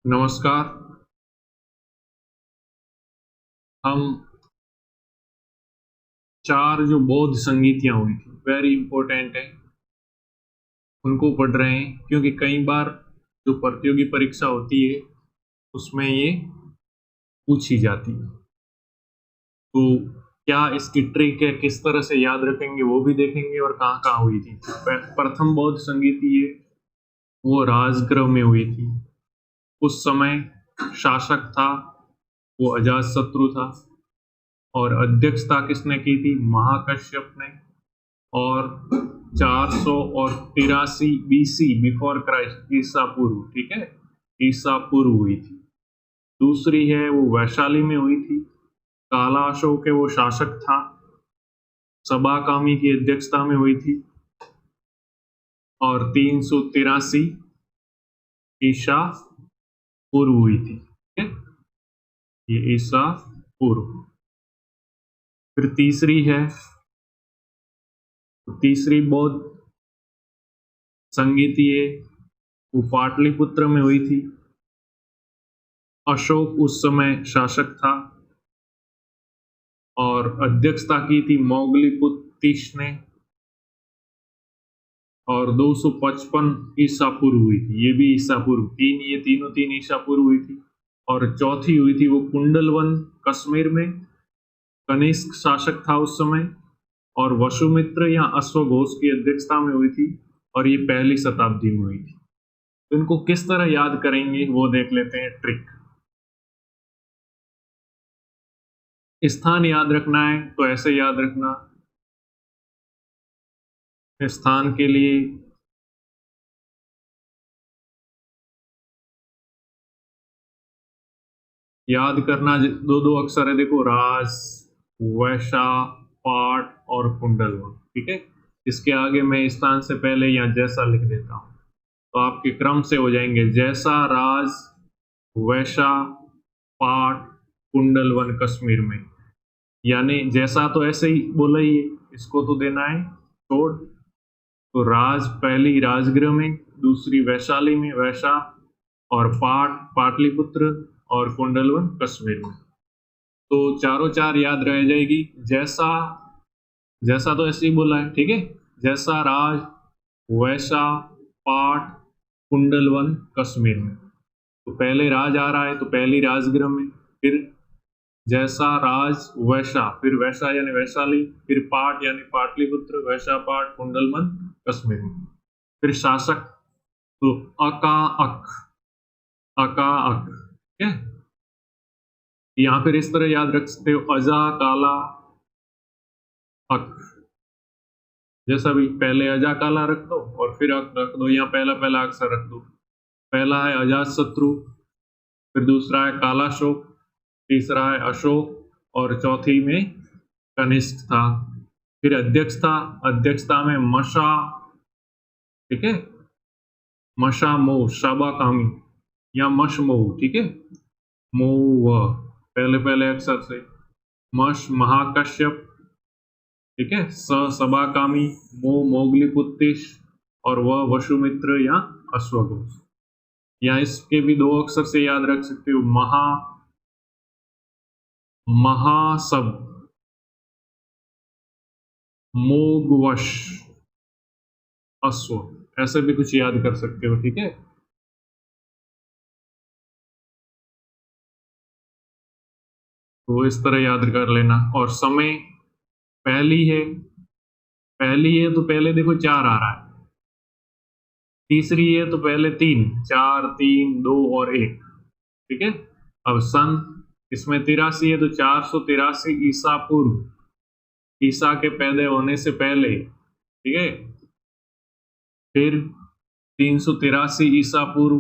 नमस्कार। हम चार जो बौद्ध संगीतियां हुई थी, वेरी इंपॉर्टेंट है, उनको पढ़ रहे हैं क्योंकि कई बार जो प्रतियोगी परीक्षा होती है उसमें ये पूछी जाती है। तो क्या इसकी ट्रिक है, किस तरह से याद रखेंगे वो भी देखेंगे और कहाँ कहाँ हुई थी। प्रथम बौद्ध संगीति है वो राजगृह में हुई थी। उस समय शासक था वो अजातशत्रु था और अध्यक्षता किसने की थी? महाकश्यप ने। और 400 और 83 BC बिफोर क्राइस्ट, ईसा पूर्व, ठीक है, ईसा पूर्व हुई थी। दूसरी है वो वैशाली में हुई थी। काला अशोक के वो शासक था, सबाकामी की अध्यक्षता में हुई थी। और 383 ईसा पूर्व हुई थी, ठीक है, ये ईसा पूर्व। फिर तीसरी बौद्ध संगीति है वो पाटलिपुत्र में हुई थी। अशोक उस समय शासक था और अध्यक्षता की थी मोगलीपुत्तिश ने। और 255 ईसा पूर्व हुई थी, ये भी ईसा पूर्व, ये तीन ईसा पूर्व हुई थी। और चौथी हुई थी वो कुंडलवन कश्मीर में, कनिष्क शासक था उस समय और वसुमित्र या अश्वघोष की अध्यक्षता में हुई थी और ये पहली शताब्दी में हुई थी। तो इनको किस तरह याद करेंगे वो देख लेते हैं, ट्रिक। स्थान याद रखना है तो ऐसे याद रखना, स्थान के लिए याद करना दो दो अक्षर है, देखो, राज, वैशा, पाठ और कुंडलवन, ठीक है। इसके आगे मैं स्थान से पहले या जैसा लिख देता हूं तो आपके क्रम से हो जाएंगे, जैसा, राज, वैशा, पाठ, कुंडलवन कश्मीर में। यानी जैसा तो ऐसे ही बोला ही है, इसको तो देना है छोड़। तो राज पहली राजगृह में, दूसरी वैशाली में वैशा, और पाठ पाटलिपुत्र, और कुंडलवन कश्मीर में। तो चारों चार याद रह जाएगी। जैसा, जैसा तो ऐसे ही बोला है, ठीक है, जैसा, राज, वैशा, पाठ, कुंडलवन कश्मीर में। तो पहले राज आ रहा है तो पहली राजगृह में, फिर जैसा, राज, वैशा, फिर वैशा यानी वैशाली, फिर पाठ यानी पाटलिपुत्र, वैशा, पाठ, कुंडलवन कश्मीर में। फिर शासक तो अका अक, अका अक, ठीक है। यहाँ फिर इस तरह याद रख सकते हो, अजा, काला, अक। जैसा भी पहले अजा काला रख दो और फिर अक रख दो, यहाँ पहला पहला अक्षर रख दो। पहला है अजात शत्रु, फिर दूसरा है काला शोक, तीसरा है अशोक और चौथी में कनिष्क था। फिर अध्यक्षता में मशा, ठीक है, मशा मोह शाबा कामी या मश मोह, ठीक है, मोह पहले पहले अक्षर से, मश महाकश्यप, ठीक है, स सबाकामी, मो मोगलीपुत्तिश और वह वसुमित्र या अश्वघोष। या इसके भी दो अक्षर से याद रख सकते हो, महासब, मोगवश, अश्व, ऐसे भी कुछ याद कर सकते हो, ठीक है। तो इस तरह याद कर लेना। और समय पहली है तो पहले देखो 4 आ रहा है, तीसरी है तो पहले 3, 4, 3, 2 और 1, ठीक है। अब सन, इसमें 83 है तो 483 ईसा पूर्व, ईसा के पैदा होने से पहले, ठीक है। फिर 383 ईसा पूर्व,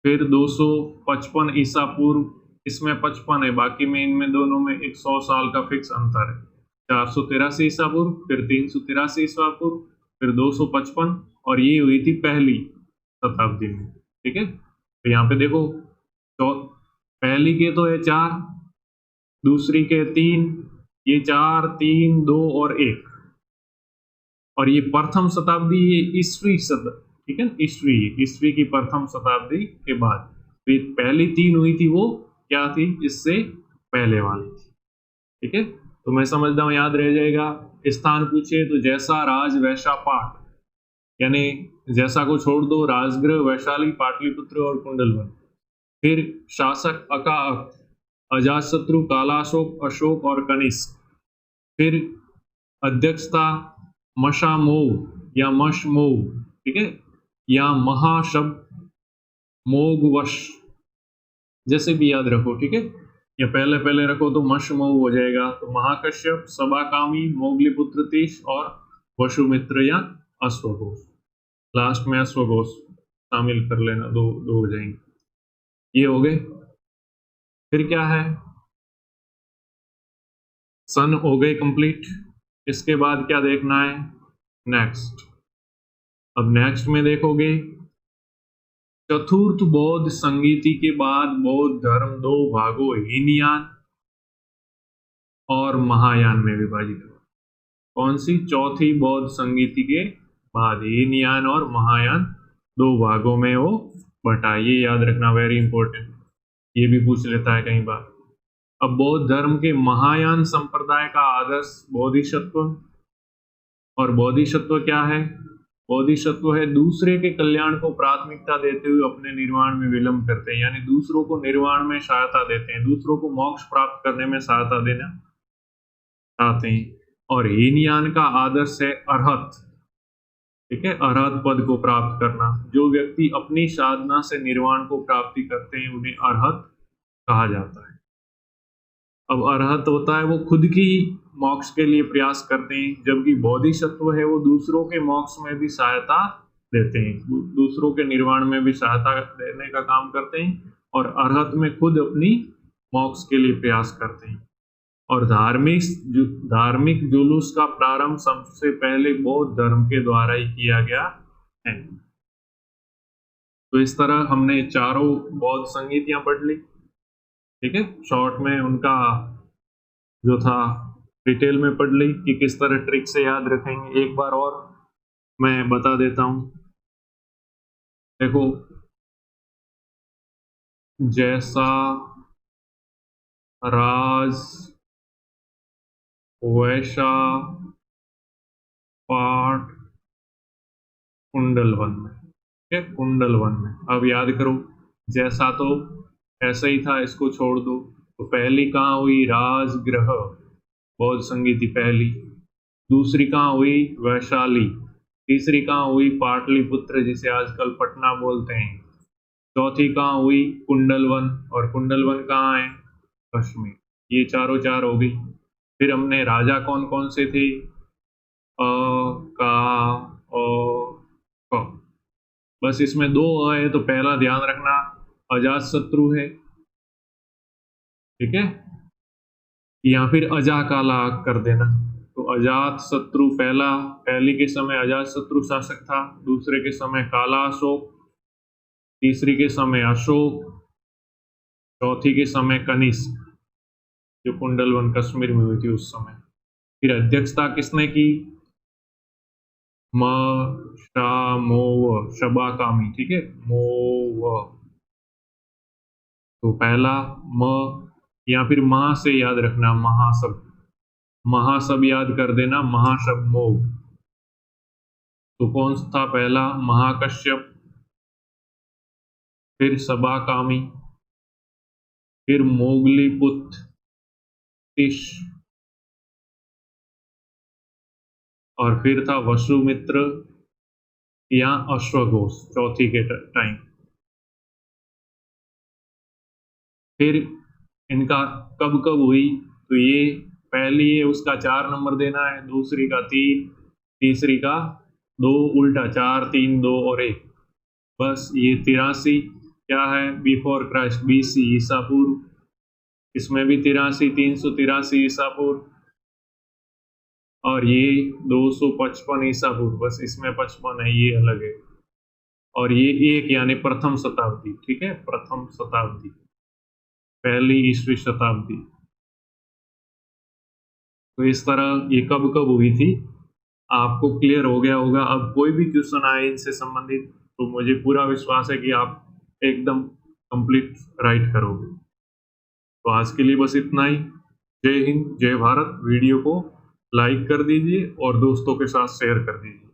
फिर 255 ईसा पूर्व, इसमें 55 है, बाकी में इनमें दोनों में 100 साल का फिक्स अंतर है। 483 ईसा पूर्व, फिर 383 ईसा पूर्व, फिर 255, और ये हुई थी पहली शताब्दी में, ठीक है। तो यहाँ पे देखो, तो पहली के तो है 4, दूसरी के 3, ये 4, 3, 2 और 1, और ये प्रथम शताब्दी, ये ईसवी शताब्दी, ठीक है। ईस्वी की प्रथम शताब्दी के बाद। फिर पहली 3 हुई थी वो क्या थी इससे पहले वाली, ठीक है। तो मैं समझता हूँ याद रह जाएगा। स्थान पूछे तो जैसा राज वैसा पाट, यानी जैसा को छोड़ दो, राजगृह, वैशाली, पाटलिपुत्र और कुंडलवन। फिर शासक अकाक, अजातशत्रु, कालाशोक, अशोक और कनिष्क। फिर अध्यक्षता मशामोव या मशमोव, ठीक है, या महाशब मोगवश, जैसे भी याद रखो, ठीक है। या पहले पहले रखो तो मशमोव हो जाएगा। तो महाकश्यप, सबाकामी, मोगलीपुत्र तीस और वसुमित्र या अश्वघोष। लास्ट में अश्वघोष शामिल कर लेना, दो दो हो जाएंगे। ये हो गए। फिर क्या है, सन हो गए कंप्लीट। इसके बाद क्या देखना है, नेक्स्ट। अब नेक्स्ट में देखोगे चतुर्थ बौद्ध संगीति के बाद बौद्ध धर्म दो भागों हीनयान और महायान में विभाजित हुआ। कौन सी, चौथी बौद्ध संगीति के बाद हीनयान और महायान दो भागों में वो बटा। ये याद रखना, वेरी इंपॉर्टेंट, ये भी पूछ लेता है कई बार। अब बौद्ध धर्म के महायान संप्रदाय का आदर्श बोधिसत्व, और बोधिसत्व क्या है, बोधिसत्व है दूसरे के कल्याण को प्राथमिकता देते हुए अपने निर्वाण में विलंब करते हैं, यानी दूसरों को निर्वाण में सहायता देते हैं, दूसरों को मोक्ष प्राप्त करने में सहायता देना चाहते हैं। और हीनयान का आदर्श है अरहत, ठीक है, अरहत पद को प्राप्त करना। जो व्यक्ति अपनी साधना से निर्वाण को प्राप्ति करते हैं उन्हें अरहत कहा जाता है। अब अरहत होता है वो खुद की मोक्ष के लिए प्रयास करते हैं, जबकि बोधिसत्व है वो दूसरों के मोक्ष में भी सहायता देते हैं, दूसरों के निर्वाण में भी सहायता देने का काम करते हैं, और अरहत में खुद अपनी मोक्ष के लिए प्रयास करते हैं। और धार्मिक जुलूस का प्रारंभ सबसे पहले बौद्ध धर्म के द्वारा ही किया गया है। तो इस तरह हमने चारों बौद्ध संगीतियां पढ़ ली, ठीक है। शॉर्ट में उनका जो था डिटेल में पढ़ ली कि किस तरह ट्रिक से याद रखेंगे। एक बार और मैं बता देता हूं, देखो, जैसा राज वैसा पाठ कुंडलवन में, ठीक है, कुंडलवन में। अब याद करो, जैसा तो ऐसा ही था, इसको छोड़ दो। तो पहली कहाँ हुई, राजगृह बौद्ध संगीति पहली। दूसरी कहाँ हुई, वैशाली। तीसरी कहाँ हुई, पाटलिपुत्र जिसे आजकल पटना बोलते हैं। चौथी कहाँ हुई, कुंडलवन, और कुंडलवन कहाँ है, कश्मीर। ये चारों चार हो गई। फिर हमने राजा कौन कौन से थे, अ का अ क। बस इसमें दो है, तो पहला ध्यान रखना अजातशत्रु है, ठीक है, या फिर अजा का लाग कर देना। तो अजात शत्रु पहला, पहली के समय अजात शत्रु शासक था, दूसरे के समय काला अशोक, तीसरी के समय अशोक, चौथी के समय कनिष्क, जो कुंडलवन कश्मीर में हुई थी उस समय। फिर अध्यक्षता किसने की, म शा मोव, शबाकामी, ठीक है, मोव। तो पहला म, या फिर मां से याद रखना, महाशब्द, महाशब्द याद कर देना, महाशब्द मोव। तो कौन था पहला, महाकश्यप, फिर सबाकामी, फिर मोगलीपुत्र तिश, और फिर था वसुमित्र या अश्वघोष चौथी के टाइम। फिर इनका कब कब हुई, तो ये पहली है उसका 4 नंबर देना है, दूसरी का 3, तीसरी का 2, उल्टा 4 3 2 और 1। बस ये 83 क्या है, बिफोर क्राइस्ट, BC ईसा पूर्व। इसमें भी 83 383 ईसा पूर्व, और ये 255 ईसा पूर्व, बस इसमें 55 है, ये अलग है। और ये 1 यानी प्रथम शताब्दी, ठीक है, प्रथम शताब्दी, पहली ईस्वी शताब्दी। तो इस तरह ये कब कब हुई थी आपको क्लियर हो गया होगा। अब कोई भी क्वेश्चन आए इनसे संबंधित तो मुझे पूरा विश्वास है कि आप एकदम कंप्लीट राइट करोगे। तो आज के लिए बस इतना ही। जय हिंद, जय भारत। वीडियो को लाइक कर दीजिए और दोस्तों के साथ शेयर कर दीजिए।